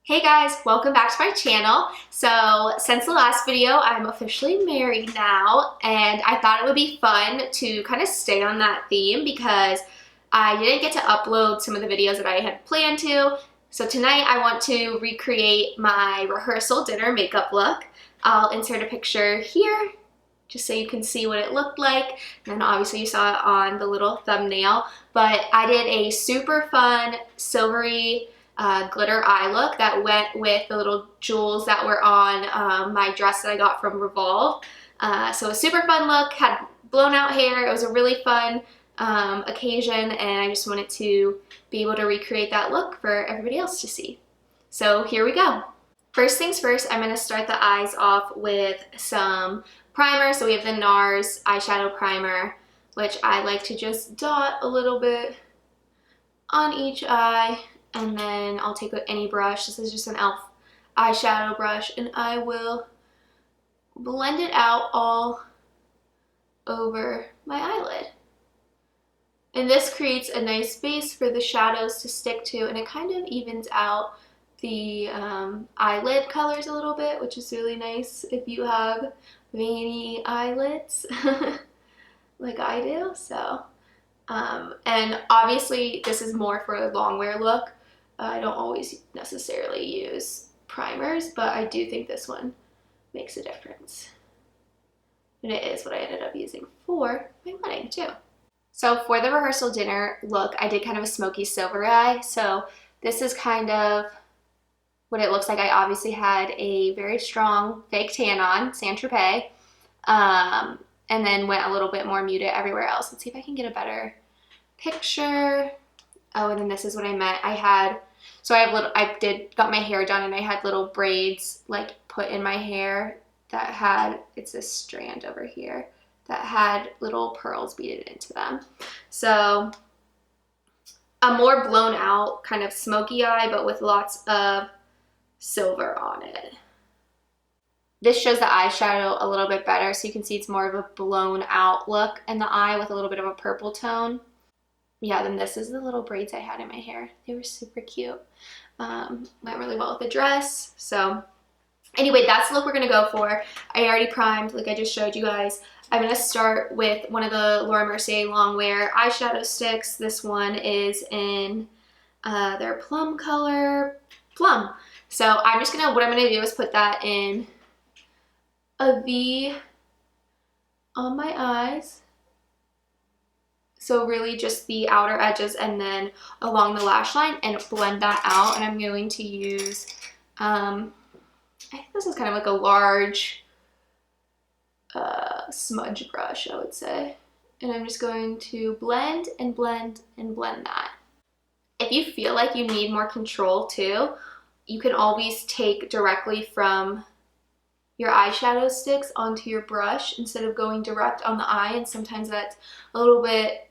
Hey guys, welcome back to my channel. So since the last video, I'm officially married now, and I thought it would be fun to kind of stay on that theme because I didn't get to upload some of the videos that I had planned to. So tonight I want to recreate my rehearsal dinner makeup look. I'll insert a picture here just so you can see what it looked like. And then obviously you saw it on the little thumbnail, but I did a super fun silvery glitter eye look that went with the little jewels that were on my dress that I got from Revolve. So a super fun look, had blown out hair. It was a really fun occasion, and I just wanted to be able to recreate that look for everybody else to see. So here we go. First things first, I'm going to start the eyes off with some primer. So we have the Nars eyeshadow primer, which I like to just dot a little bit on each eye. And then I'll take any brush. This is just an e.l.f. eyeshadow brush, and I will blend it out all over my eyelid. And this creates a nice base for the shadows to stick to, and it kind of evens out the eyelid colors a little bit, which is really nice if you have veiny eyelids like I do. So, and obviously this is more for a long wear look. I don't always necessarily use primers, but I do think this one makes a difference. And it is what I ended up using for my wedding too. So for the rehearsal dinner look, I did kind of a smoky silver eye. So this is kind of what it looks like. I obviously had a very strong fake tan on, Saint-Tropez, and then went a little bit more muted everywhere else. Let's see if I can get a better picture. Oh, and then this is what I meant. Got my hair done, and I had little braids like put in my hair that had, it's this strand over here that had little pearls beaded into them. So a more blown out kind of smoky eye, but with lots of silver on it. This shows the eyeshadow a little bit better, so you can see it's more of a blown out look in the eye with a little bit of a purple tone. Yeah, then this is the little braids I had in my hair. They were super cute. Went really well with the dress. So anyway, that's the look we're going to go for. I already primed, like I just showed you guys. I'm going to start with one of the Laura Mercier Longwear eyeshadow sticks. This one is in their Plum color, Plum. So I'm just going to, what I'm going to do is put that in a V on my eyes. So really just the outer edges and then along the lash line, and blend that out. And I'm going to use, I think this is kind of like a large smudge brush, I would say. And I'm just going to blend and blend and blend that. If you feel like you need more control too, you can always take directly from your eyeshadow sticks onto your brush instead of going direct on the eye. And sometimes that's a little bit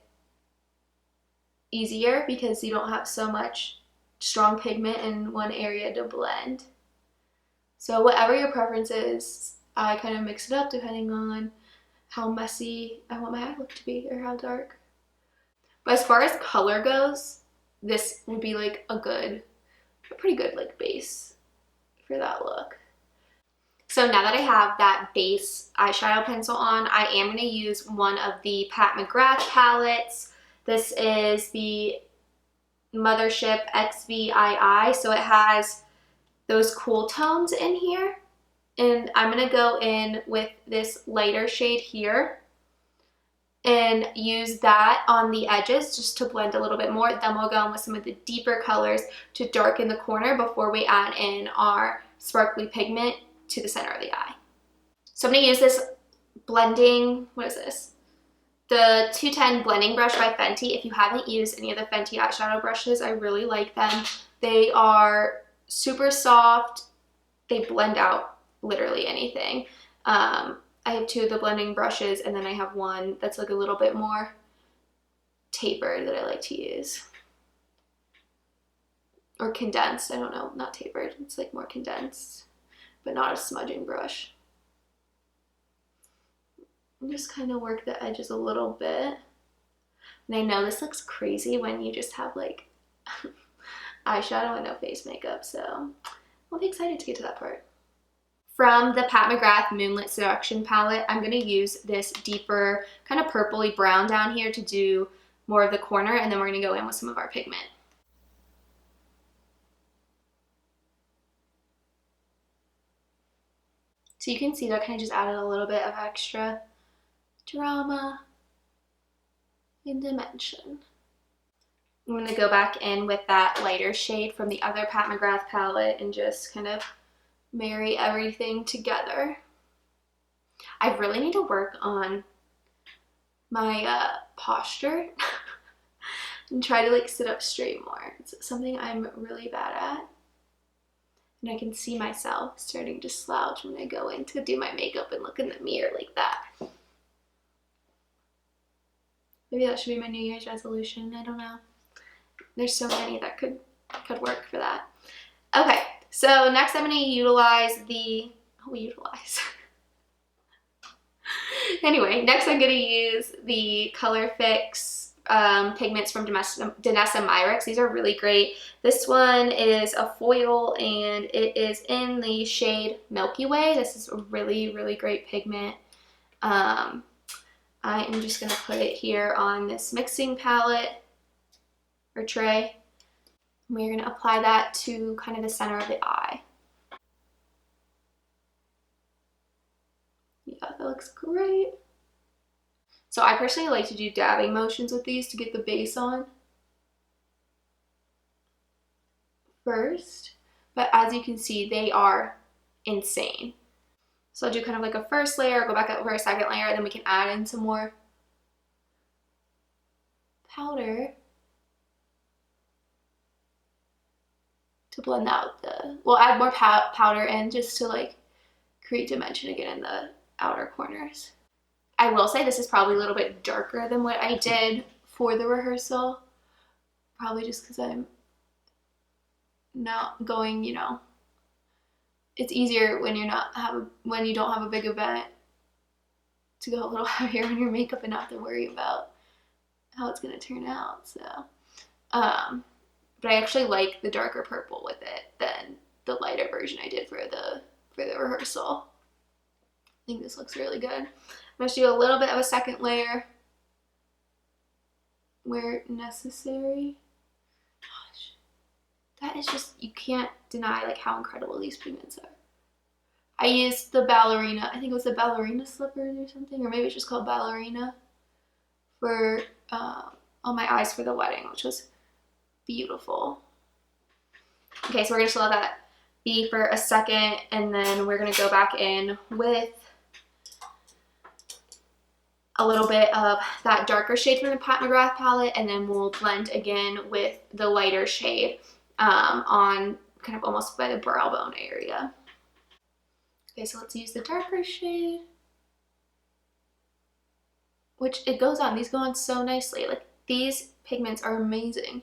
easier because you don't have so much strong pigment in one area to blend. So whatever your preference is, I kind of mix it up depending on how messy I want my eye look to be or how dark. But as far as color goes, this would be like a pretty good like base for that look. So now that I have that base eyeshadow pencil on, I am going to use one of the Pat McGrath palettes. This is the Mothership XVII, so it has those cool tones in here. And I'm going to go in with this lighter shade here and use that on the edges just to blend a little bit more. Then we'll go in with some of the deeper colors to darken the corner before we add in our sparkly pigment to the center of the eye. So I'm going to use this blending, what is this? The 210 blending brush by Fenty. If you haven't used any of the Fenty eyeshadow brushes, I really like them. They are super soft. They blend out literally anything. I have two of the blending brushes, and then I have one that's like a little bit more tapered that I like to use. Or condensed, I don't know, not tapered. It's like more condensed, but not a smudging brush. And just kind of work the edges a little bit. And I know this looks crazy when you just have like eyeshadow and no face makeup, so I'll be excited to get to that part. From the Pat McGrath Moonlit Seduction palette, I'm going to use this deeper kind of purpley brown down here to do more of the corner, and then we're going to go in with some of our pigment. So you can see that kind of just added a little bit of extra drama and dimension. I'm going to go back in with that lighter shade from the other Pat McGrath palette and just kind of marry everything together. I really need to work on my posture and try to like sit up straight more. It's something I'm really bad at. And I can see myself starting to slouch when I go in to do my makeup and look in the mirror like that. Maybe that should be my New Year's resolution. I don't know. There's so many that could work for that. Okay, so next I'm going to utilize the... Anyway, next I'm going to use the Colorfix pigments from Danessa Myricks. These are really great. This one is a foil and it is in the shade Milky Way. This is a really, really great pigment. I am just going to put it here on this mixing palette or tray. We're going to apply that to kind of the center of the eye. Yeah, that looks great. So I personally like to do dabbing motions with these to get the base on first, but as you can see, they are insane. So I'll do kind of like a first layer, go back up for a second layer, and then we can add in some more powder to blend out the, we'll add more powder in just to like create dimension again in the outer corners. I will say this is probably a little bit darker than what I did for the rehearsal, probably just because I'm not going, you know, it's easier when when you don't have a big event to go a little heavier on your makeup and not have to worry about how it's going to turn out. So but I actually like the darker purple with it than the lighter version I did for the rehearsal. I think this looks really good. I'm going to do a little bit of a second layer where necessary. Gosh, that is just, you can't deny like how incredible these pigments are. I used the ballerina, I think it was the ballerina slippers or something, or maybe it's just called ballerina, for on my eyes for the wedding, which was beautiful. Okay, so we're going to let that be for a second, and then we're going to go back in with a little bit of that darker shade from the Pat McGrath palette, and then we'll blend again with the lighter shade on kind of almost by the brow bone area. Okay, so let's use the darker shade, which it goes on. These go on so nicely. Like, these pigments are amazing.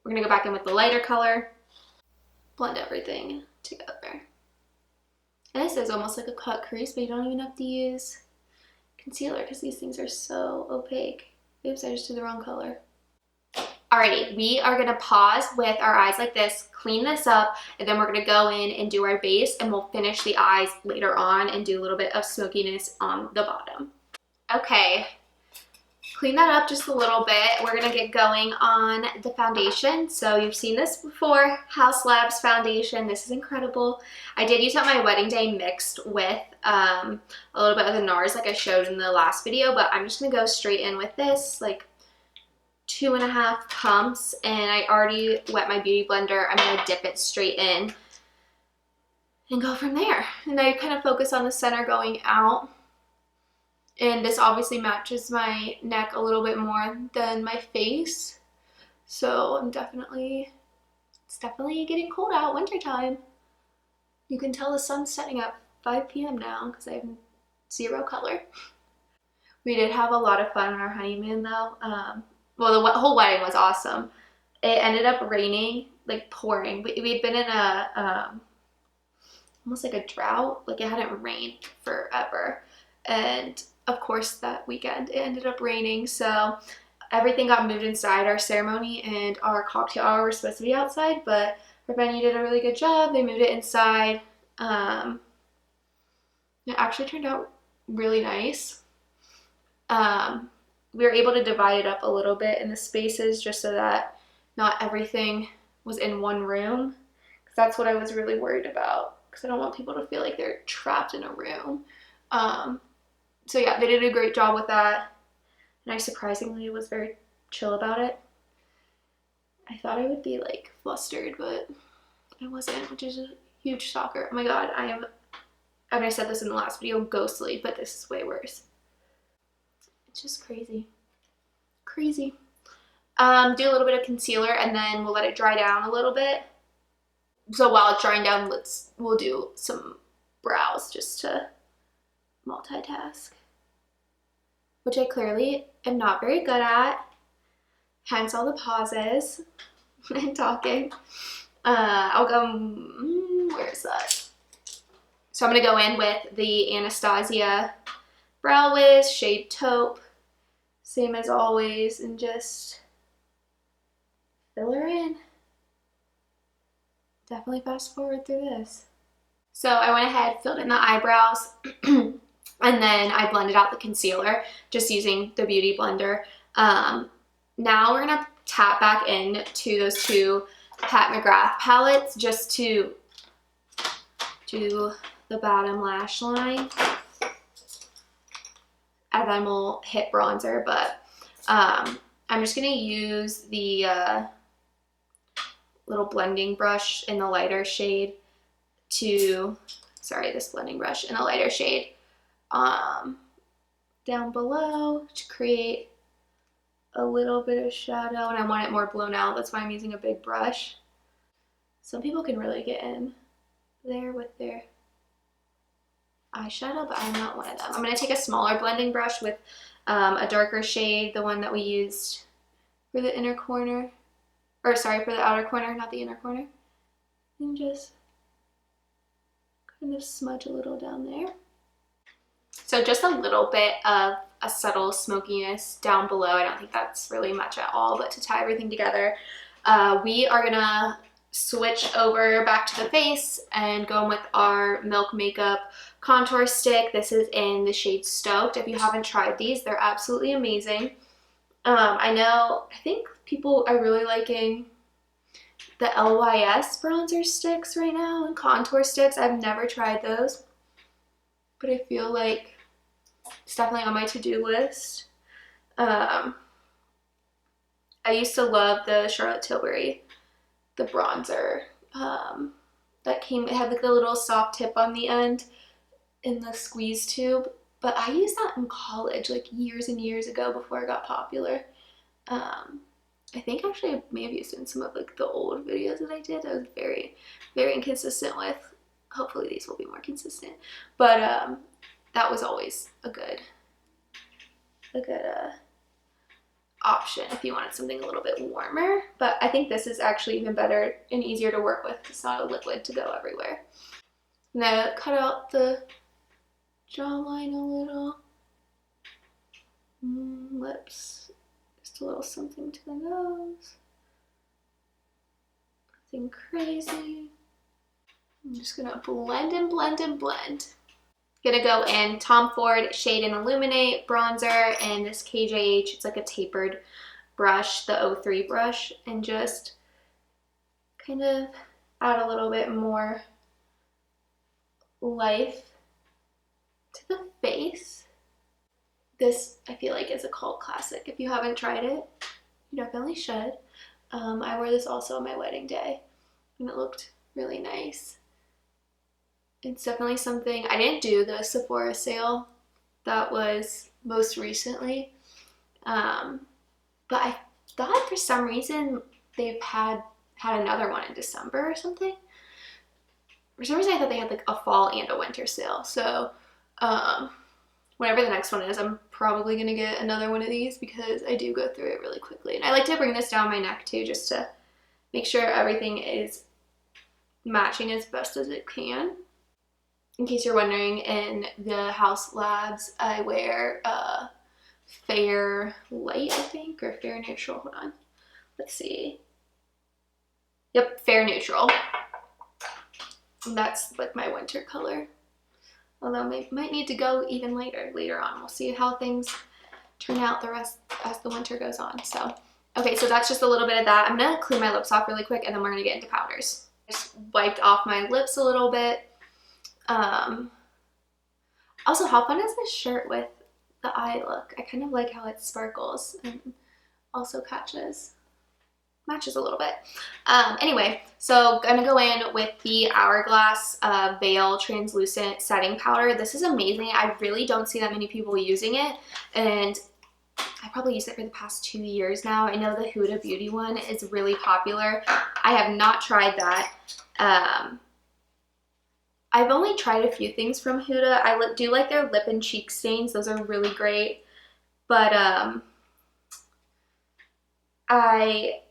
We're gonna go back in with the lighter color, blend everything together. And this is almost like a cut crease, but you don't even have to use concealer because these things are so opaque. Oops, I just did the wrong color. Alrighty, we are gonna pause with our eyes like this, clean this up, and then we're gonna go in and do our base, and we'll finish the eyes later on and do a little bit of smokiness on the bottom. Okay, clean that up just a little bit. We're gonna get going on the foundation. So you've seen this before, Haus Labs foundation. This is incredible. I did use it on my wedding day mixed with a little bit of the Nars like I showed in the last video, but I'm just gonna go straight in with this, like 2.5 pumps, and I already wet my beauty blender. I'm gonna dip it straight in and go from there. And I kind of focus on the center going out. And this obviously matches my neck a little bit more than my face. So it's definitely getting cold out, winter time. You can tell the sun's setting at 5 p.m. now because I have zero color. We did have a lot of fun on our honeymoon though. Well, the whole wedding was awesome. It ended up raining, like pouring. We'd been in a, almost like a drought. Like it hadn't rained forever. And of course that weekend it ended up raining. So everything got moved inside. Our ceremony and our cocktail hour were supposed to be outside, but Fenty did a really good job. They moved it inside. It actually turned out really nice. We were able to divide it up a little bit in the spaces just so that not everything was in one room. Because that's what I was really worried about. Because I don't want people to feel like they're trapped in a room. So yeah, they did a great job with that. And I surprisingly was very chill about it. I thought I would be like flustered, but I wasn't, which is a huge shocker. Oh my god, I am, and I said this in the last video, ghostly, but this is way worse. It's just crazy. Crazy. Do a little bit of concealer and then we'll let it dry down a little bit. So while it's drying down, we'll do some brows just to multitask, which I clearly am not very good at, hence all the pauses and talking. I'll go, where is that? So I'm going to go in with the Anastasia Brow Wiz, shade Taupe, same as always, and just fill her in. Definitely fast forward through this. So I went ahead, filled in the eyebrows, and then I blended out the concealer just using the Beauty Blender. Now we're going to tap back into those two Pat McGrath palettes just to do the bottom lash line. And then we'll hit bronzer, but I'm just going to use the little blending brush in the lighter shade this blending brush in a lighter shade down below to create a little bit of shadow, and I want it more blown out. That's why I'm using a big brush. Some people can really get in there with their eyeshadow, but I'm not one of them. I'm going to take a smaller blending brush with a darker shade, the one that we used for the inner corner, or sorry, for the outer corner, not the inner corner, and just kind of smudge a little down there. So just a little bit of a subtle smokiness down below. I don't think that's really much at all, but to tie everything together, we are gonna switch over back to the face and go in with our Milk Makeup contour stick. This is in the shade Stoked. If you haven't tried these, they're absolutely amazing. I think people are really liking the LYS bronzer sticks right now and contour sticks. I've never tried those, but I feel like it's definitely on my to-do list. I used to love the Charlotte Tilbury, the bronzer that came, it had like a little soft tip on the end in the squeeze tube, but I used that in college like years and years ago before it got popular. I think actually I may have used it in some of like the old videos that I did. I was very, very inconsistent with. Hopefully these will be more consistent, but that was always a good option if you wanted something a little bit warmer. But I think this is actually even better and easier to work with. It's not a liquid to go everywhere. Now cut out the jawline a little. Lips. Just a little something to the nose. Nothing crazy. I'm just gonna blend and blend and blend. Gonna go in Tom Ford shade and Illuminate bronzer and this KJH, it's like a tapered brush, the 03 brush, and just kind of add a little bit more life to the face. This I feel like is a cult classic. If you haven't tried it, you definitely should. I wore this also on my wedding day and it looked really nice. It's definitely something, I didn't do the Sephora sale that was most recently, but I thought for some reason they've had another one in December or something. For some reason I thought they had like a fall and a winter sale, so whenever the next one is, I'm probably gonna get another one of these because I do go through it really quickly. And I like to bring this down my neck too, just to make sure everything is matching as best as it can. In case you're wondering, in the Haus Labs, I wear Fair Light, I think, or Fair Neutral. Hold on. Let's see. Yep, fair neutral. And that's like my winter color. Although I might need to go even later on. We'll see how things turn out the rest as the winter goes on. So, okay, so that's just a little bit of that. I'm gonna clean my lips off really quick and then we're gonna get into powders. Just wiped off my lips a little bit. Also, how fun is this shirt with the eye look? I kind of like how it sparkles and also matches a little bit. Anyway, so I'm gonna go in with the Hourglass Veil Translucent Setting Powder. This is amazing. I really don't see that many people using it, and I probably used it for the past 2 years now. I know the Huda Beauty one is really popular. I have not tried that. I've only tried a few things from Huda. I do like their lip and cheek stains. Those are really great. But I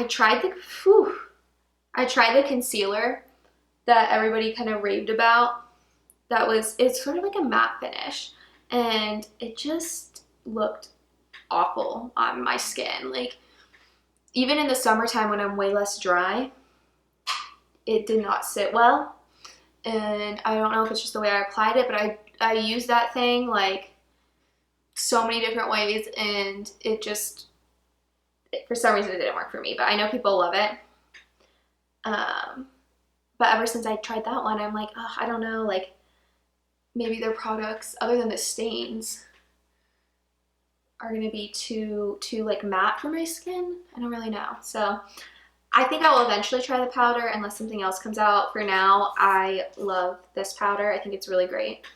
tried the concealer that everybody kind of raved about. It's sort of like a matte finish, and it just looked awful on my skin. Like, even in the summertime when I'm way less dry, it did not sit well. And I don't know if it's just the way I applied it, but I used that thing like so many different ways, and for some reason it didn't work for me, but I know people love it. But ever since I tried that one, I'm like, oh, I don't know, like maybe their products, other than the stains, are gonna be too like matte for my skin. I don't really know. So I think I will eventually try the powder unless something else comes out. For now, I love this powder. I think it's really great.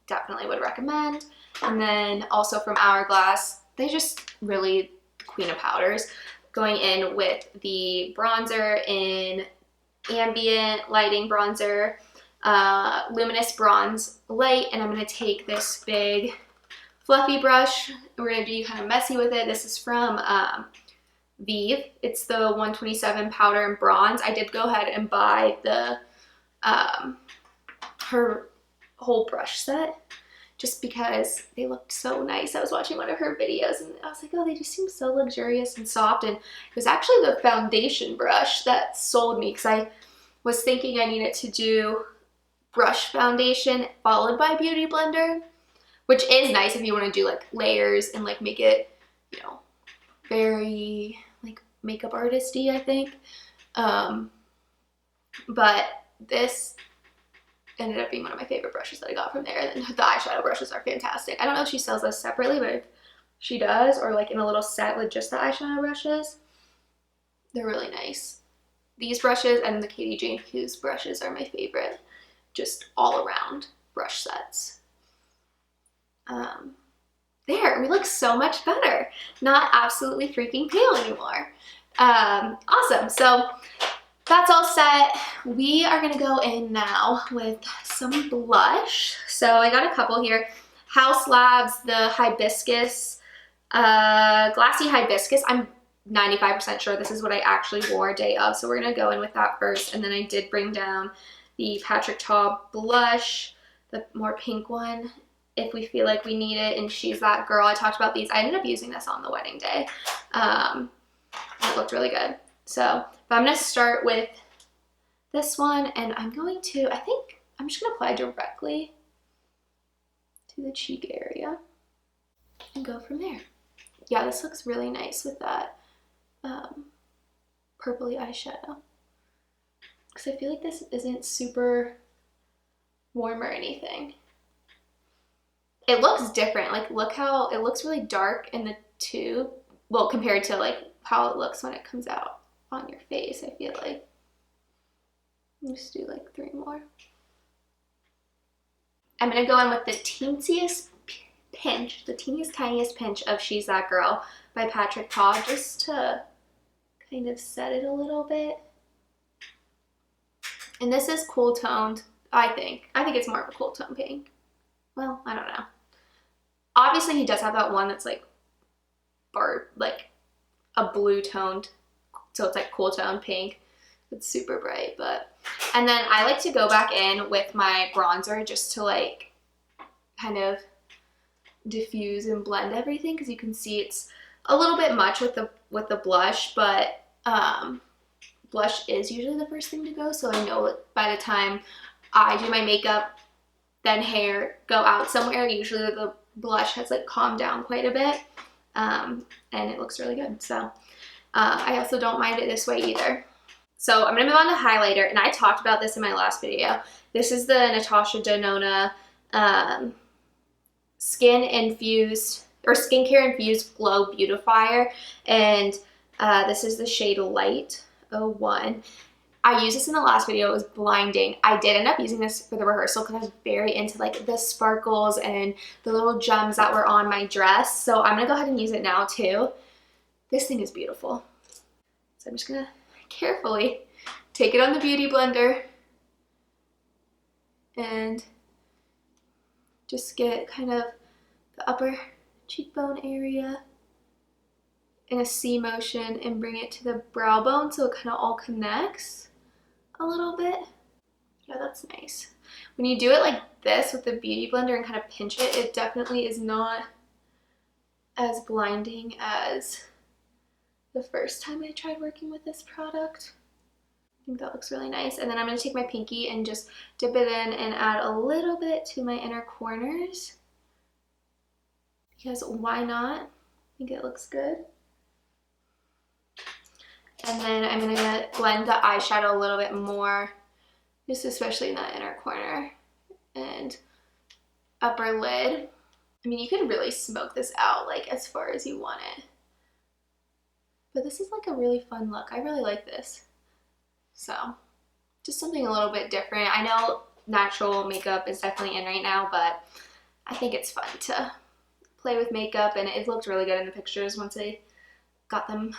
Definitely would recommend. And then also from Hourglass, they just really queen of powders. Going in with the bronzer in Ambient Lighting Bronzer, Luminous Bronze Light, and I'm going to take this big fluffy brush. We're going to do kind of messy with it. This is from Vive. It's the 127 powder and bronze. I did go ahead and buy the her whole brush set just because they looked so nice. I was watching one of her videos and I was like, oh, they just seem so luxurious and soft. And it was actually the foundation brush that sold me, because I was thinking I needed to do brush foundation followed by beauty blender, which is nice if you want to do like layers and like make it, you know, very like makeup artisty, I think. But this ended up being one of my favorite brushes that I got from there. And the eyeshadow brushes are fantastic. I don't know if she sells those separately, but if she does, or like in a little set with just the eyeshadow brushes, they're really nice. These brushes and the Katie Jane Hughes brushes are my favorite, just all around brush sets. There, we look so much better. Not absolutely freaking pale anymore. Awesome, so that's all set. We are gonna go in now with some blush. So I got a couple here. Haus Labs, the Hibiscus, Glassy Hibiscus. I'm 95% sure this is what I actually wore day of, so we're gonna go in with that first. And then I did bring down the Patrick Ta blush, the more pink one, if we feel like we need it, and She's That Girl. I talked about these. I ended up using this on the wedding day. It looked really good. So, but I'm gonna start with this one, and I think I'm just gonna apply directly to the cheek area and go from there. Yeah, this looks really nice with that purpley eyeshadow, because I feel like this isn't super warm or anything. It looks different. Like, look how it looks really dark in the tube. Well, compared to like how it looks when it comes out on your face, I feel like. Let's do like 3 more. I'm gonna go in with the teeniest pinch, the teeniest tiniest pinch of She's That Girl by Patrick Ta, just to kind of set it a little bit. And this is cool toned, I think. I think it's more of a cool tone pink. Well, I don't know. Obviously, he does have that one that's like like a blue toned, so it's like cool tone pink. It's super bright, but. And then I like to go back in with my bronzer just to like kind of diffuse and blend everything, because you can see it's a little bit much with the blush, but blush is usually the first thing to go, so I know by the time I do my makeup, then hair, go out somewhere, usually the blush has like calmed down quite a bit, and it looks really good. So I also don't mind it this way either. So I'm gonna move on to highlighter, and I talked about this in my last video. This is the Natasha Denona skincare infused glow beautifier, and this is the shade Light 01. I used this in the last video. It was blinding. I did end up using this for the rehearsal because I was very into like the sparkles and the little gems that were on my dress. So I'm gonna go ahead and use it now too. This thing is beautiful. So I'm just gonna carefully take it on the beauty blender and just get kind of the upper cheekbone area in a C motion and bring it to the brow bone so it kind of all connects a little bit. Yeah, that's nice. When you do it like this with the beauty blender and kind of pinch it, it definitely is not as blinding as the first time I tried working with this product. I think that looks really nice. And then I'm going to take my pinky and just dip it in and add a little bit to my inner corners. Because why not? I think it looks good. And then I'm going to blend the eyeshadow a little bit more, just especially in that inner corner and upper lid. I mean, you could really smoke this out like as far as you want it. But this is like a really fun look. I really like this. So just something a little bit different. I know natural makeup is definitely in right now, but I think it's fun to play with makeup, and it looked really good in the pictures once I got them,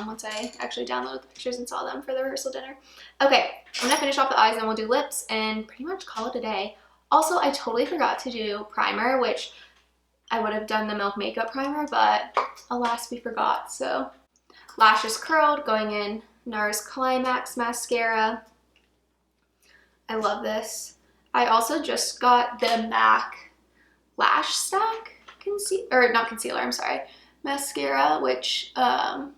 once I actually downloaded the pictures and saw them for the rehearsal dinner. Okay, I'm gonna finish off the eyes and we'll do lips and pretty much call it a day. Also, I totally forgot to do primer, which I would have done the Milk Makeup primer, but alas, we forgot. So lashes curled, going in Nars Climax mascara. I love this. I also just got the MAC Lash Stack mascara, which I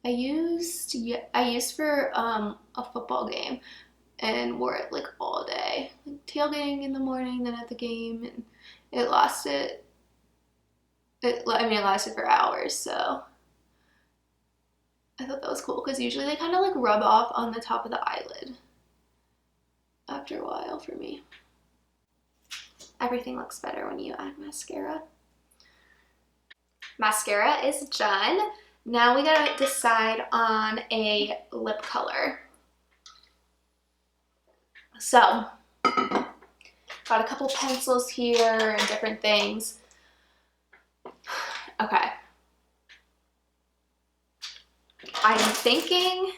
used for a football game and wore it like all day, like tailgating in the morning, then at the game, and it lasted for hours. So I thought that was cool because usually they kind of like rub off on the top of the eyelid after a while for me. Everything looks better when you add mascara. Mascara is done. Now we gotta decide on a lip color. So, got a couple pencils here and different things. Okay. I'm thinking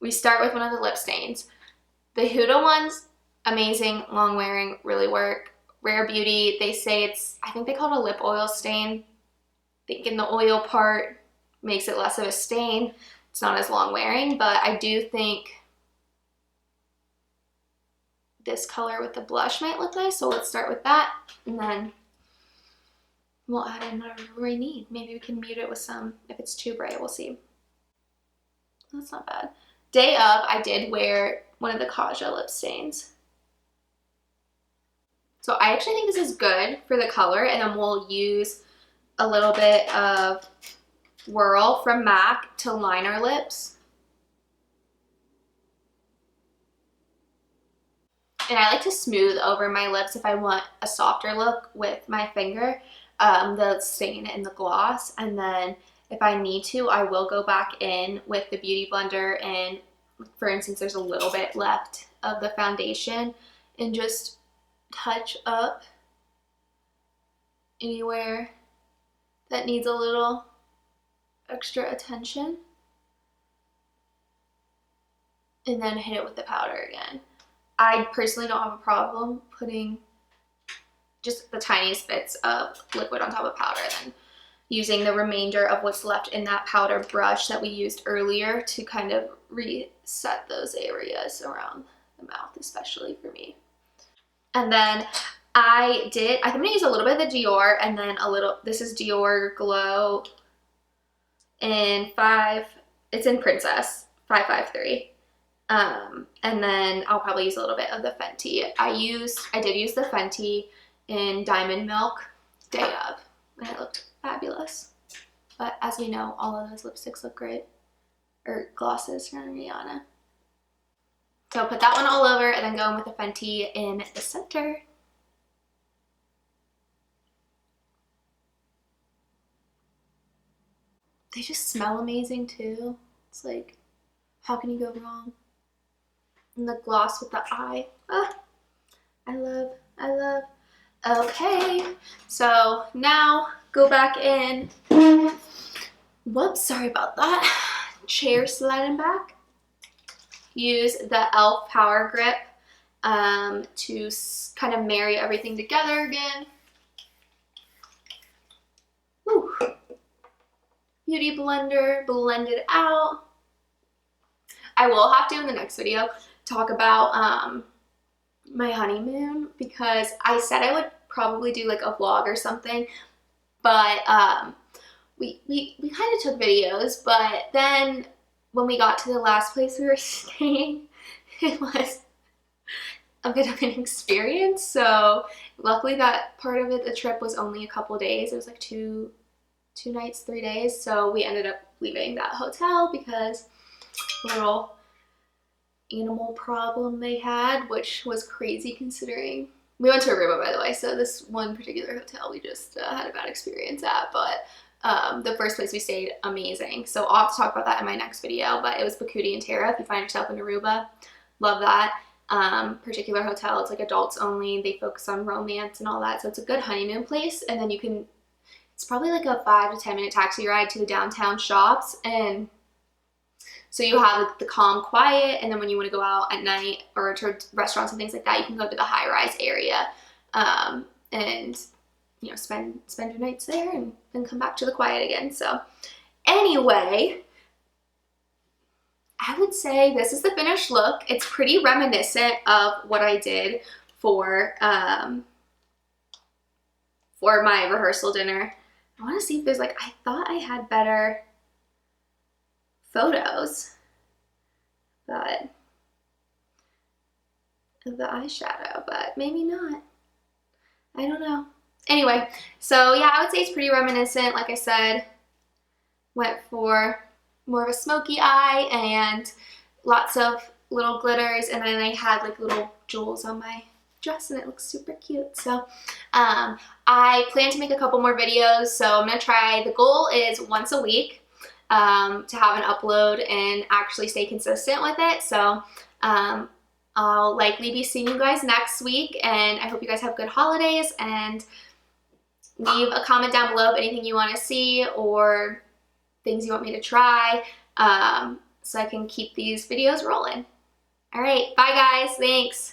we start with one of the lip stains. The Huda ones, amazing, long wearing, really work. Rare Beauty, they say it's, I think they call it a lip oil stain. Thinking the oil part makes it less of a stain. It's not as long wearing, but I do think this color with the blush might look nice. So let's start with that, and then we'll add in whatever we need. Maybe we can mute it with some, if it's too bright, we'll see. That's not bad. Day of, I did wear one of the Kaja lip stains. So I actually think this is good for the color, and then we'll use a little bit of Whirl from MAC to line our lips. And I like to smooth over my lips if I want a softer look with my finger, the stain and the gloss. And then if I need to, I will go back in with the Beauty Blender and, for instance, there's a little bit left of the foundation, and just touch up anywhere that needs a little extra attention, and then hit it with the powder again. I personally don't have a problem putting just the tiniest bits of liquid on top of powder, then using the remainder of what's left in that powder brush that we used earlier to kind of reset those areas around the mouth, especially for me. And then I'm gonna use a little bit of the Dior, and then this is Dior Glow in it's in Princess 553. And then I'll probably use a little bit of the Fenty. I did use the Fenty in Diamond Milk day of, and it looked fabulous. But as we know, all of those lipsticks look great, or glosses from Rihanna. So put that one all over and then go in with the Fenty in the center. They just smell amazing too. It's like, how can you go wrong? And the gloss with the eye. Ah, I love. Okay, so now go back in. Whoops, sorry about that. Chair sliding back. Use the e.l.f. Power Grip to kind of marry everything together again. Woo. Beauty blender, blend it out. I will have to in the next video talk about my honeymoon, because I said I would probably do like a vlog or something, but we kind of took videos, but then when we got to the last place we were staying, it was a bit of an experience. So luckily that part of it, the trip was only a couple days. It was like two nights, 3 days. So we ended up leaving that hotel because a little animal problem they had, which was crazy considering we went to Aruba, by the way. So this one particular hotel we just had a bad experience at, but the first place we stayed, amazing. So I'll have to talk about that in my next video, but it was Pacuti and Terra. If you find yourself in Aruba, love that particular hotel. It's like adults only. They focus on romance and all that. So it's a good honeymoon place. And then it's probably like a 5 to 10 minute taxi ride to the downtown shops. And so you have like the calm, quiet, and then when you want to go out at night or to restaurants and things like that, you can go to the high-rise area and you know, spend your nights there and then come back to the quiet again. So anyway, I would say this is the finished look. It's pretty reminiscent of what I did for my rehearsal dinner. I want to see if there's like, I thought I had better photos, but of the eyeshadow, but maybe not. I don't know. Anyway, so yeah, I would say it's pretty reminiscent. Like I said, went for more of a smoky eye and lots of little glitters, and then I had like little jewels on my dress and it looks super cute. So I plan to make a couple more videos, so I'm gonna try. The goal is once a week to have an upload and actually stay consistent with it. So I'll likely be seeing you guys next week, and I hope you guys have good holidays, and leave a comment down below of anything you want to see or things you want me to try, so I can keep these videos rolling. All right, bye guys, thanks.